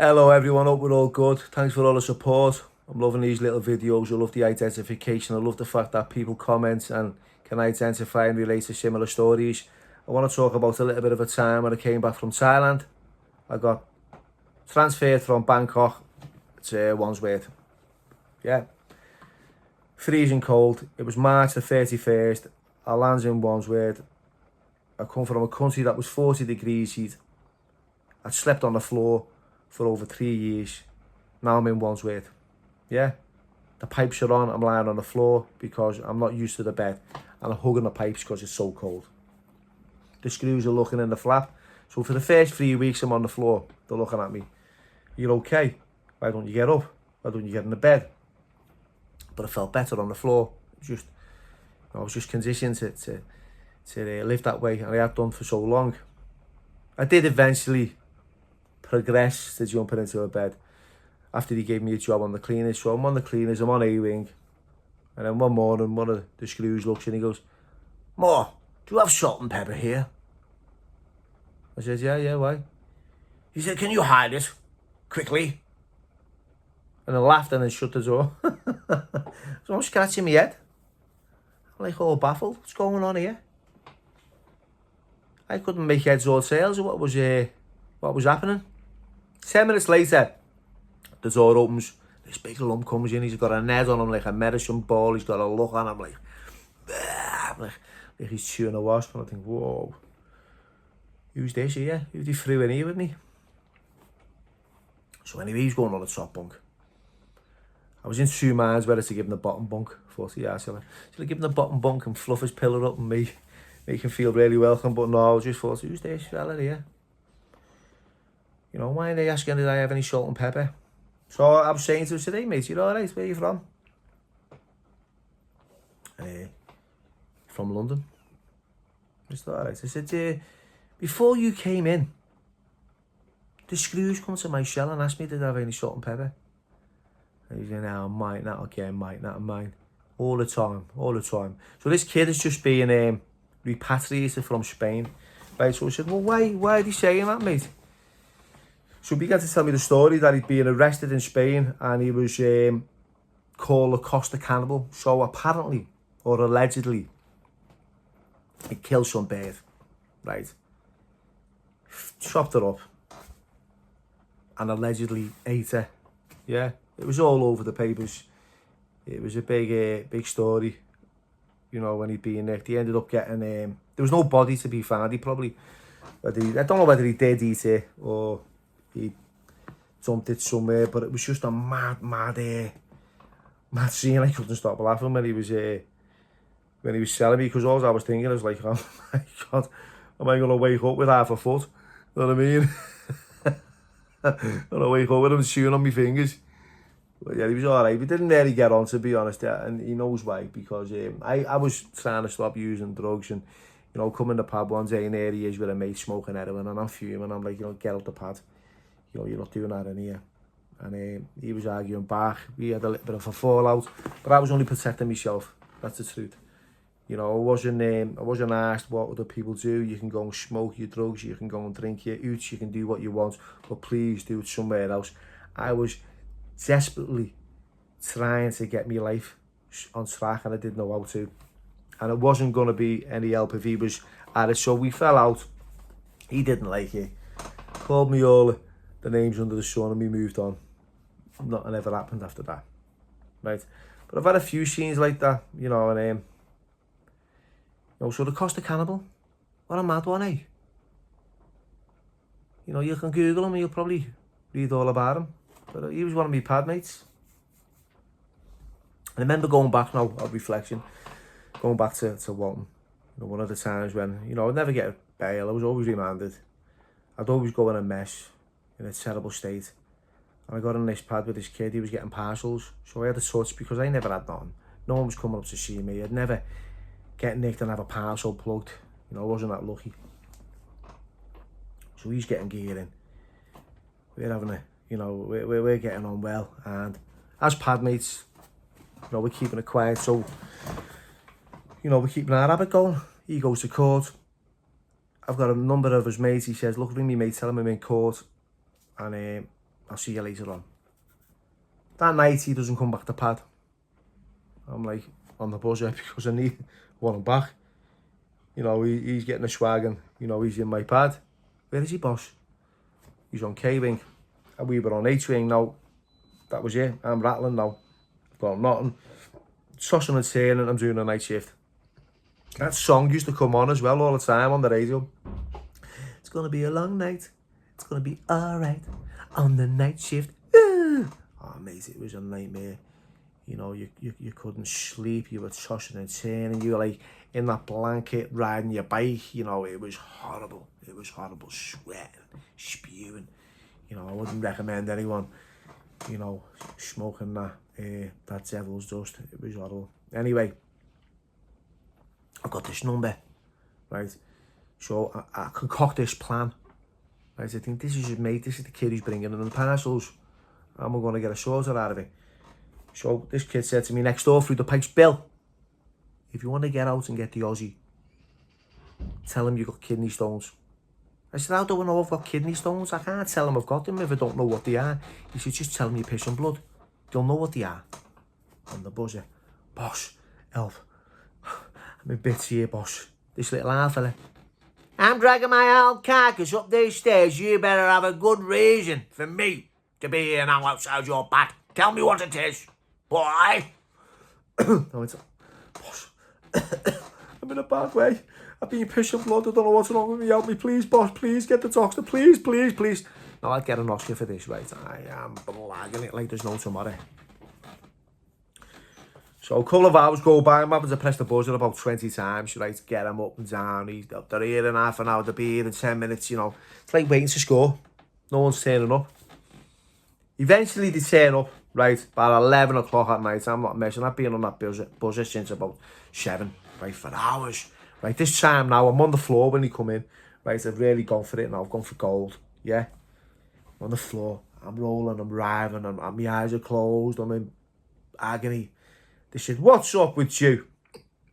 Hello everyone, hope we're all good. Thanks for all the support. I'm loving these little videos. I love the identification. I love the fact that people comment and can identify and relate to similar stories. I want to talk about a little bit of a time when I came back from Thailand. I got transferred from Bangkok to Wandsworth. Yeah, freezing cold. It was March the 31st. I landed in Wandsworth. I come from a country that was 40 degrees heat. I'd slept on the floor for over 3 years. Now I'm in Wandsworth. Yeah, the pipes are on. I'm lying on the floor because I'm not used to the bed, and I'm hugging the pipes because it's so cold. The screws are looking in the flap. So for the first 3 weeks I'm on the floor, they're looking at me. You're okay? Why don't you get up? Why don't you get in the bed? But I felt better on the floor. I was just conditioned to live that way, and I had done for so long. I did eventually progress to jumping into a bed after he gave me a job on the cleaners. So I'm on the cleaners, I'm on A-wing, and then one morning one of the screws looks and he goes, "Mo, do you have salt and pepper here?" I said, yeah, why? He said, "Can you hide it quickly?" And I laughed and then shut the door. So I'm scratching my head. I'm like all baffled. What's going on here? I couldn't make heads or tails of what was happening. 10 minutes later, the door opens. This big lump comes in. He's got a net on him like a medicine ball. He's got a look on him like he's chewing a wasp. And I think, whoa, who's this here? Who he threw in here with me? So anyway, he's going on the top bunk. I was in 2 minds whether to give him the bottom bunk. 40 yards. Should I give him the bottom bunk and fluff his pillow up and make him feel really welcome? But no, I just thought, who's this fella here? You know, why are they asking did I have any salt and pepper? So I was saying to him today, "Mate, you alright? Where are you from?" "From London." I said, "Alright." I said, "Before you came in, the screws come to my cell and asked me did I have any salt and pepper." And he's going, "No, mate, not again, mate, not mine." All the time. So this kid is just being repatriated from Spain. Right, so I said, "Well, why are they saying that, mate?" So he began to tell me the story that he'd been arrested in Spain and he was called the Costa Cannibal. So apparently, or allegedly, he killed some bird, right? Chopped her up and allegedly ate her. Yeah, it was all over the papers. It was a big story, you know, when he'd been nicked. He ended up getting, there was no body to be found. I don't know whether he did eat it or he dumped it somewhere, but it was just a mad scene. I couldn't stop laughing when he was selling me, because all I was thinking was like, oh my God, am I going to wake up with half a foot? You know what I mean? I'm going to wake up with him chewing on my fingers. But yeah, he was alright. We didn't really get on, to be honest, yeah, and he knows why, because I was trying to stop using drugs, and, you know, come in the pub one day and there he is with a mate smoking heroin, and I'm fuming. I'm like, you know, get out the pad. You know, you're not doing that in here. And he was arguing back. We had a little bit of a fallout, but I was only protecting myself. That's the truth. You know, I wasn't asked what other people do. You can go and smoke your drugs, you can go and drink your oots, you can do what you want, but please do it somewhere else. I was desperately trying to get my life on track, and I didn't know how to. And it wasn't going to be any help if he was at it. So we fell out. He didn't like it. Called me all the names under the sun, and we moved on. Nothing ever happened after that, right? But I've had a few scenes like that, you know, and you know, so the Costa Cannibal, what a mad one, eh? You know, you can Google him and you'll probably read all about him. But he was one of my pad mates. I remember going back now, on reflection, going back to Walton. You know, one of the times when, you know, I'd never get bail, I was always remanded. I'd always go in a mess, in a terrible state. And I got on this pad with this kid, he was getting parcels. So I had a touch because I never had none. No one was coming up to see me. I'd never get nicked and have a parcel plugged. You know, I wasn't that lucky. So he's getting gear in. We're having you know, we're getting on well. And as pad mates, you know, we're keeping it quiet. So, you know, we're keeping our habit going. He goes to court. I've got a number of his mates. He says, "Look, ring me mate, tell him I'm in court." And I'll see you later on. That night, he doesn't come back to pad. I'm like, on the buzzer, because I want him back. You know, he's getting a swag and, you know, he's in my pad. Where is he, boss? He's on K-Wing. And we were on H-Wing now. That was it. I'm rattling now. I've got nothing. Tossing and turning, I'm doing a night shift. That song used to come on as well all the time on the radio. It's going to be a long night. It's going to be alright on the night shift. Oh, mate, it was a nightmare. You know, you couldn't sleep. You were tossing and turning. You were like in that blanket riding your bike. You know, it was horrible. It was horrible. Sweating, spewing. You know, I wouldn't recommend anyone, you know, smoking that devil's dust. It was horrible. Anyway, I got this number, right? So I concoct this plan. Right? I think this is his mate. This is the kid who's bringing in the parcels. And we're going to get a sorted out of it. So this kid said to me next door through the pipes, Bill, if you want to get out and get the Aussie, tell him you got kidney stones. I said, how do I know I've got kidney stones? I can't tell him I've got them if I don't know what they are. He said, just tell him you're pissing blood. They'll know what they are. On the buzzer, boss, help. I'm in bits here, boss. This little half fella. I'm dragging my old carcass up these stairs. You better have a good reason for me to be here now outside your bat. Tell me what it is, boy. I went, boss, I'm in a bad way. I've been pissing blood. I don't know what's wrong with me. Help me, please, boss. Please get the doctor. Please, please, please. Now I'd get an Oscar for this, right? I am blagging it like there's no tomorrow. So a couple of hours go by. I'm having to press the buzzer about 20 times, right? Get him up and down. They're here in half an hour. They'll be here in 10 minutes, you know. It's like waiting to score. No one's turning up. Eventually they turn up, right? About 11 o'clock at night. I'm not messing. I've been on that buzzer since about 7, right? For hours. Right, this time now, I'm on the floor when he come in. Right, I've really gone for it now. I've gone for gold, yeah? I'm on the floor. I'm rolling, I'm writhing, and my eyes are closed. I'm in agony. They said, what's up with you?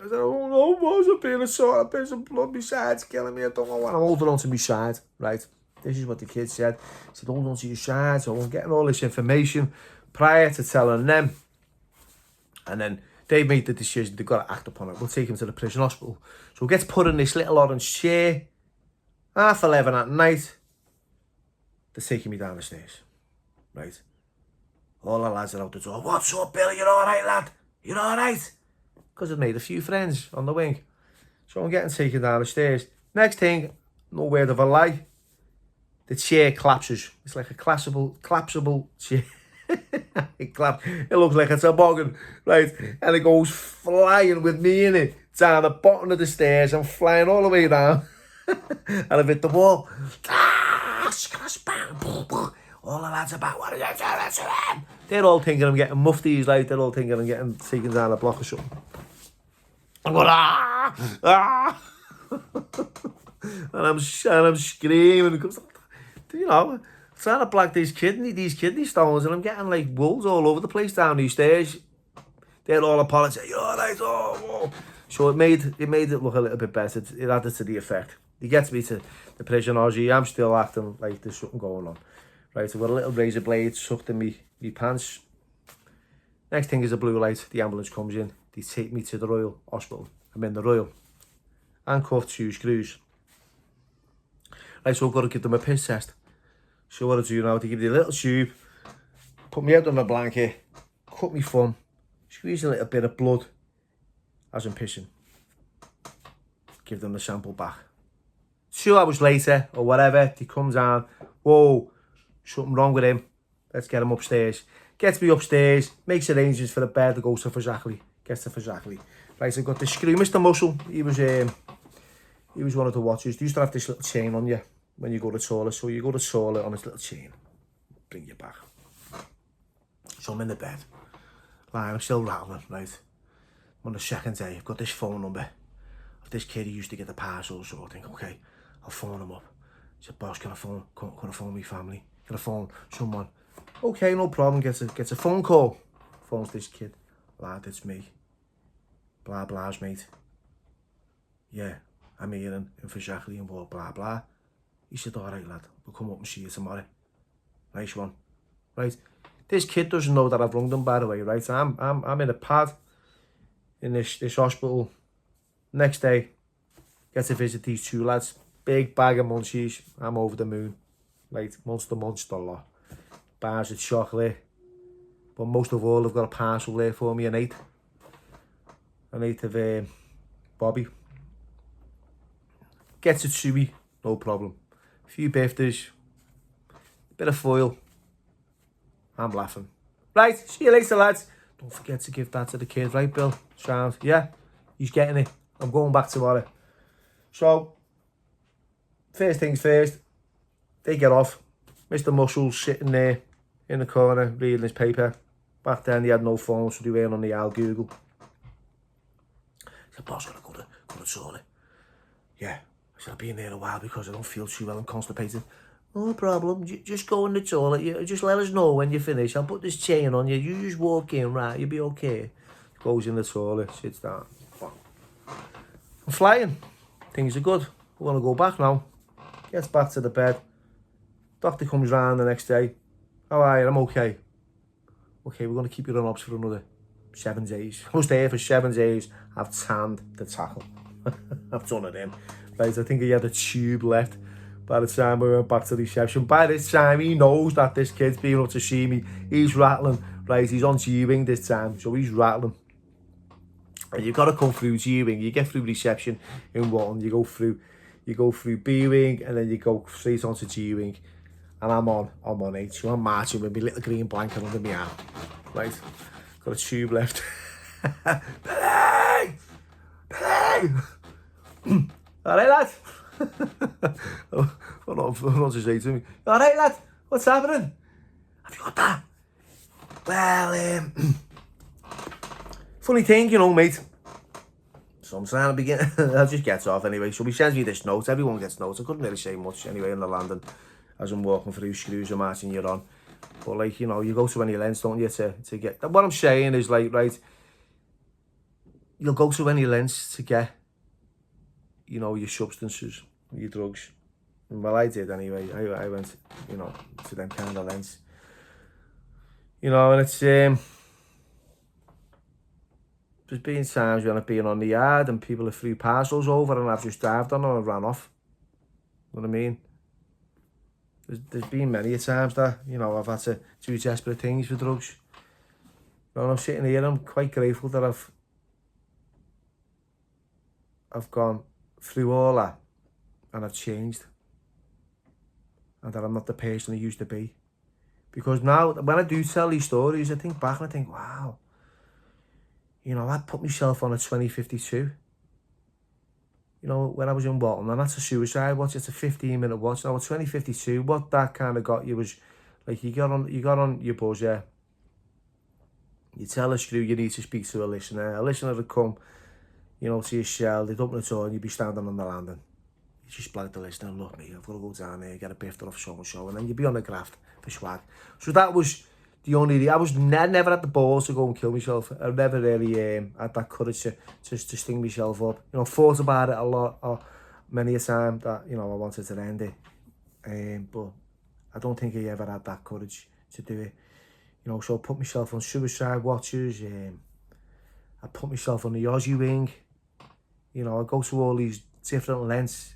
I said, oh no, boss, I've been a sort of piece of blood. My side's killing me. I don't know what. I'm holding on to my side, right? This is what the kid said. He said, hold on to your side. So I'm getting all this information prior to telling them. And then they made the decision, they've got to act upon it. We'll take him to the prison hospital. So he gets put in this little orange chair. 11:30 at night. They're taking me down the stairs. Right? All the lads are out the door. What's up, Bill? You alright, lad? You alright? Because I've made a few friends on the wing. So I'm getting taken down the stairs. Next thing, no word of a lie. The chair collapses. It's like a collapsible chair. It looks like a toboggan, right? And it goes flying with me in it down the bottom of the stairs. I'm flying all the way down. And I've hit the wall. Splash, bang, all the lads about, what are you doing to them? They're all thinking I'm getting muftis, like they're all thinking I'm getting taken down a block or something. I'm going, and I'm screaming because, you know, trying to black these kidney stones, and I'm getting like wolves all over the place down these stairs. They're all apologizing. You're all right, oh. So it made it look a little bit better. It added to the effect. He gets me to the prison Aussie. I'm still acting like there's something going on. Right, I've got a little razor blade sucked in me pants. Next thing is a blue light. The ambulance comes in. They take me to the Royal Hospital. I'm in the Royal. Handcuffed, 2 screws. Right, so I've got to give them a piss test. So what I do now, they give you a little tube, put me head on a blanket, cut me thumb, squeeze a little bit of blood as I'm pissing. Give them the sample back. 2 hours later, or whatever, he comes down. Whoa, something wrong with him. Let's get him upstairs. Gets me upstairs, makes arrangements for the bed to go to Fazakli. Gets to Fazakli. Right, so I've got the screw. Mr. Muscle, he was one of the watchers. They used to have this little chain on you when you go to the toilet. So you go to the toilet on this little chain. Bring you back. So I'm in the bed. Right, I'm still rattling, right? I'm on the second day. I've got this phone number of this kid who used to get the parcels. So I think, okay, I'll phone him up. He said, boss, can I phone me family? Can I phone someone? Okay, no problem. Gets a phone call. Phones this kid. Lad, it's me. Blah, blah's mate. Yeah, I'm here in Fashakli and blah, blah. He said, all right, lad, we'll come up and see you tomorrow. Nice one. right? This kid doesn't know that I've rung them, by the way, right? I'm in a pad in this hospital. Next day, get to visit these two lads. Big bag of munchies. I'm over the moon. Right, monster lot. Bars of chocolate. But most of all, I've got a parcel there for me, an eighth of Bobby. Gets it to me, no problem. A few birthdays, bit of foil. I'm laughing. Right, see you later, lads. Don't forget to give that to the kid, right, Bill? Sound, yeah? He's getting it. I'm going back tomorrow. So, first things first, they get off. Mr. Muscles sitting there in the corner reading his paper. Back then, he had no phone, so they weren't on the old Google. I said, boss, gotta go to the toilet. Yeah. I said, I've been there a while because I don't feel too well. I'm constipated. No problem. Just go in the toilet. You just let us know when you finish. I'll put this chain on you. You just walk in, right? You'll be okay. Goes in the toilet, sits down. I'm flying. Things are good. I want to go back now. Gets back to the bed. Doctor comes round the next day. How are you? I'm okay. Okay, we're going to keep you on obs for another 7 days. I was there for 7 days. I've tanned the tackle. I've done it in. Right, I think he had a tube left by the time we went back to the reception. By this time, he knows that this kid's been up to see me. He's rattling. Right, he's on G-Wing this time, so he's rattling. And you've got to come through G-Wing. You get through reception in one, you go through B-Wing, and then you go straight onto G-Wing. And I'm on H. I'm marching with my little green blanket under my arm. Right, got a tube left. Billy! Billy! All right, lad. I don't know what to say to me. All right, lad. What's happening? Have you got that? Well, funny thing, you know, mate. So I'm trying to begin. I'll just get off anyway. So he sends me this note. Everyone gets notes. I couldn't really say much anyway in the landing as I'm walking through screws and marching you on. But like, you know, you go to any lengths, don't you, to get. What I'm saying is like, right, you'll go to any lengths to get, you know, your substances, your drugs. Well, I did anyway. I went, you know, to them kind of lengths. You know, and it's there's been times when I've been on the yard and people have threw parcels over and I've just dived on them and ran off. You know what I mean? There's been many a times that, you know, I've had to do desperate things for drugs. You know, I'm sitting here, I'm quite grateful that I've gone through all that and I've changed. And that I'm not the person I used to be. Because now, when I do tell these stories, I think back and I think, wow, you know, I put myself on a 2052. You know, when I was in Walton, and that's a suicide watch, it's a 15-minute watch. Now, a 2052, what that kind of got you was, like, you got on your buzzer, you tell a screw you need to speak to a listener would come, you know, to your cell, they'd open the door and you'd be standing on the landing. You just blank the listener, look mate, I've got to go down there, get a bifter off so-and-so, and then you'd be on the graft for swag. So that was the only, I was never had the balls to go and kill myself. I never really had that courage to sting myself up. You know, thought about it a lot, or many a time that, you know, I wanted to end it. But I don't think I ever had that courage to do it. You know, so I put myself on suicide watches. I put myself on the Aussie wing. You know, I go to all these different lengths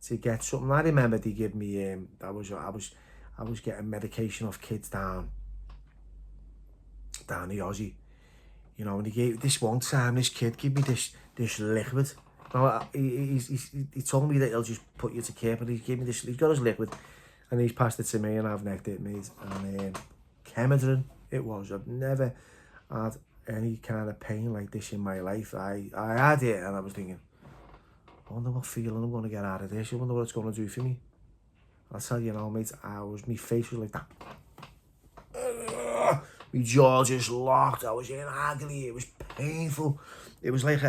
to get something. I remember they gave me, I was getting medication off kids down the Aussie, you know, and he gave this one time, this kid gave me this liquid. Now, he told me that he'll just put you to care, but he gave me this, he's got his liquid, and he's passed it to me, and I've necked it, mate, and Chemidrin it was. I've never had any kind of pain like this in my life. I had it, and I was thinking, I wonder what feeling I'm going to get out of this, I wonder what it's going to do for me. I'll tell you now, mate, my face was like that. My jaw just locked. I was in agony. It was painful. It was like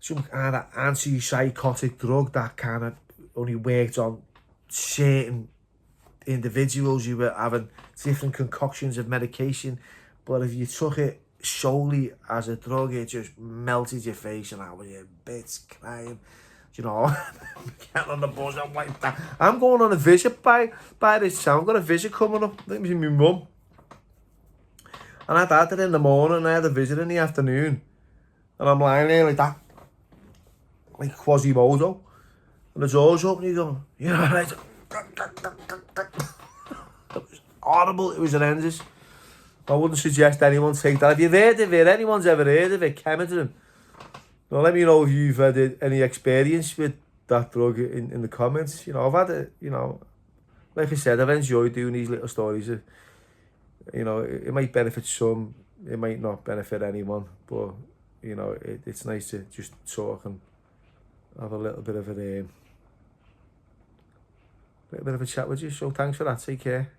some kind of antipsychotic drug that kind of only worked on certain individuals. You were having different concoctions of medication, but if you took it solely as a drug, it just melted your face, and I was in bits crying. You know, getting on the bus, I'm going on a visit by this time. I've got a visit coming up. I think it was my mum. And I had it in the morning, and I had a visit in the afternoon. And I'm lying there like that. Like Quasimodo. And the door's open, you go, you know, right? It was horrible, it was horrendous. I wouldn't suggest anyone take that. If you've heard of it, anyone's ever heard of it, Chemidrin, now let me know if you've had any experience with that drug in the comments. You know, I've had it, you know, like I said, I've enjoyed doing these little stories. You know, it might benefit some, it might not benefit anyone, but, you know, it's nice to just talk and have a little bit of a chat with you. So thanks for that, take care.